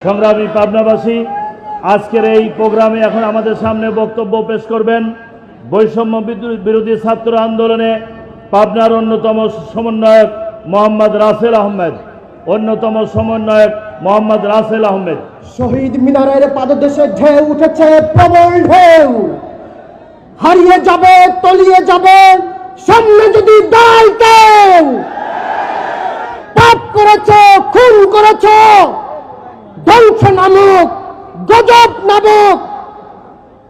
সংগ্রামী পাবনাবাসী, আজকের এই প্রোগ্রামে এখন আমাদের সামনে বক্তব্য পেশ করবেন বৈষম্য বিরোধী ছাত্র আন্দোলনে পাবনার অন্যতম সমন্বয়ক মোহাম্মদ রাসেল আহমেদ। শহীদ মিনারের পাদদেশে ঢেউ উঠেছে, প্রবল ঢেউ। হারিয়ে যাবে, তলিয়ে যাবে, সামনে যদি দাঁড়ায় কেউ। পাপ করেছ, খুন করেছ, ধ্বংস নামক গজব নামক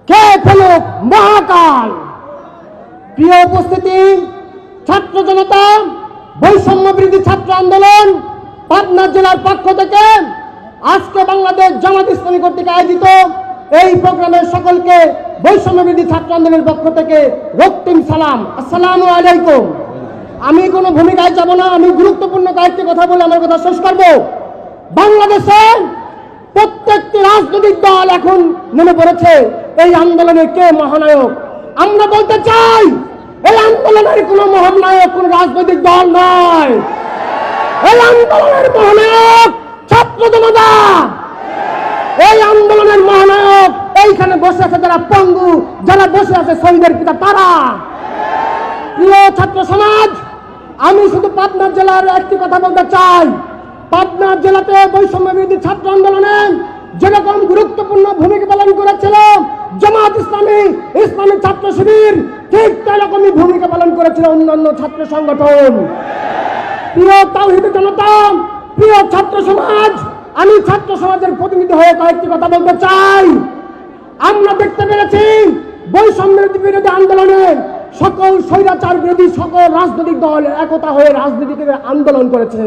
কে ফেলুক মহাকাল। প্রিয় উপস্থিতি, ছাত্র জনতা, বৈষম্য বিরোধী ছাত্র আন্দোলন পাবনা জেলার পক্ষ থেকে আজকে বাংলাদেশ জামাত ইসলামী কর্তৃক আয়োজিত এই প্রোগ্রামের সকলকে বৈষম্য বিরোধী ছাত্র আন্দোলনের পক্ষ থেকে রক্তিম সালাম। আসসালামু আলাইকুম। আমি কোনো ভূমিকায় যাব না, আমি গুরুত্বপূর্ণ কয়েকটি কথা বলে আমার কথা শেষ করব। বাংলাদেশে প্রত্যেকটি রাজনৈতিক দল এখন মনে পড়েছে এই আন্দোলনে কে মহানায়ক। আমরা বলতে চাই, এই আন্দোলনের কোনো মহানায়ক কোন রাজনৈতিক দল নয়। এই আন্দোলনের মহানায়ক ছাত্র জনতা। এই আন্দোলনের মহানায়ক এইখানে বসে আছে যারা পঙ্গু, যারা বসে আছে শহীদের পিতা তারা। প্রিয় ছাত্র সমাজ, আমি শুধু পাবনা জেলার একটি কথা বলতে চাই। পাবনা জেলাতে বৈষম্য বিরোধী ছাত্র আন্দোলনে যেরকম গুরুত্বপূর্ণ ভূমিকা পালন করেছিল জামাত ইসলামী, ইসলামী ছাত্র শিবির, ঠিক তেরকমই ভূমিকা পালন করেছিল অন্যান্য ছাত্র সংগঠন। প্রিয় তাওহীদের জনতা, প্রিয় ছাত্র সমাজ, আমি ছাত্র সমাজের প্রতিনিধি হয়ে কয়েকটি কথা বলতে চাই। আমরা দেখতে পেরেছি বৈষম্য বিরোধী আন্দোলনে সকল স্বৈরাচার বিরোধী সকল রাজনৈতিক দল একতা হয়ে রাজনীতিকে আন্দোলন করেছে।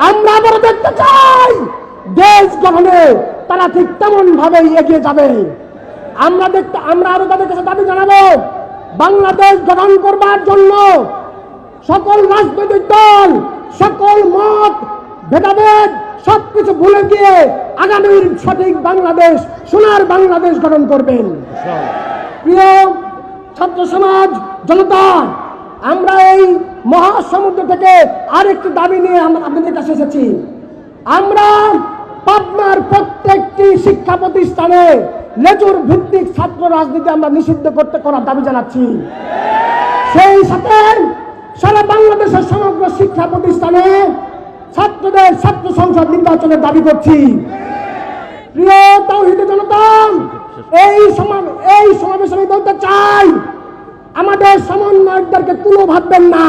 আমরা আবারও দেখতে চাই দেশ গঠনে তারা ঠিক তেমন ভাবেই এগিয়ে যাবে। আমরা আরো তাদের কাছে দাবি জানাবো, বাংলাদেশ গঠন করবার জন্য সকল রাজনৈতিক দল সকল মত ভেদাভেদ সবকিছু ভুলে গিয়ে আগামীর সঠিক বাংলাদেশ, সোনার বাংলাদেশ গঠন করবেন। প্রিয় ছাত্র সমাজ, জনতা, আমরা এই মহাসমুদ্র থেকে আরেকটি দাবি নিয়ে আপনাদের কাছে এসেছি। আমরা পাবনার প্রত্যেকটি শিক্ষা প্রতিষ্ঠানে লেজুর ভিত্তিক ছাত্র রাজনীতি আমরা নিষিদ্ধ করার দাবি জানাচ্ছি। সেই সাথে সারা বাংলাদেশের সমগ্র শিক্ষা প্রতিষ্ঠানে ছাত্রদের ছাত্র সংসদ নির্বাচনের দাবি করছি। প্রিয় তাওহীদের জনতা, এই সমাবেশে আমি বলতে চাই, আমাদের সমন্বয়কদেরকে তুলো ভাববেন না।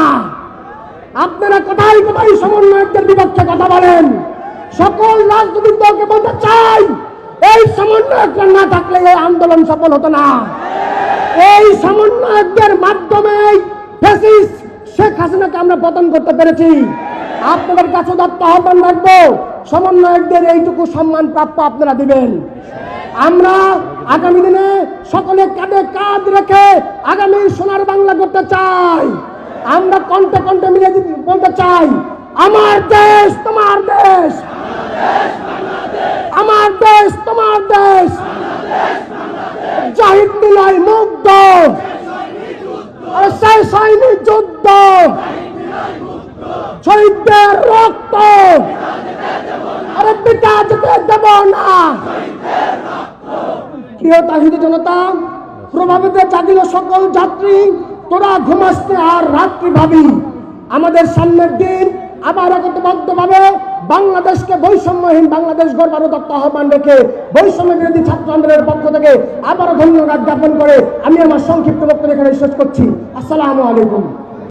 আপনারা কোথায় কোথায় সমন্বয়কদের বিপক্ষে কথা বলেন। সকল রাজনৈতিক দলকে বলতে চাই, এই সমন্বয়করা না থাকলে এই আন্দোলন সফল হতো না। এই সমন্বয়কদের মাধ্যমে ফ্যাসিস্ট শেখ হাসিনাকে আমরা পতন করতে পেরেছি। আপনাদের কাছে দত্ত আহ্বান রাখবো, সমন্বয়কদের এইটুকু সম্মান প্রাপ্য আপনারা দিবেন। আমরা আগামী দিনে সকলে কাঁধে কাঁধ রেখে আগামী সোনার বাংলা করতে চাই। আমরা কণ্ঠে কণ্ঠে মিলে বলতে চাই, আমার দেশ তোমার দেশ, আমার দেশ তোমার দেশ। জাহিদ মিলাই মুগ্ধ, শেষ হয়নি যুদ্ধ, শহীদদের রক্ত আরে পিতা যেতে দেব না। প্রিয় তাওহীদের জনতা, প্রভাবিত জাগিল সকল যাত্রী, তোরা ঘুমাসতে আর রাত্রি ভাবি। আমাদের সামনের দিন আবার একতাবদ্ধভাবে বাংলাদেশকে বৈষম্যহীন বাংলাদেশ গড়বার দত্ত আহ্বান রেখে বৈষম্য বিরোধী ছাত্র আন্দোলনের পক্ষ থেকে আবারও ধন্যবাদ জ্ঞাপন করে আমি আমার সংক্ষিপ্ত বক্তব্য এখানে শেষ করছি। আসসালামু আলাইকুম।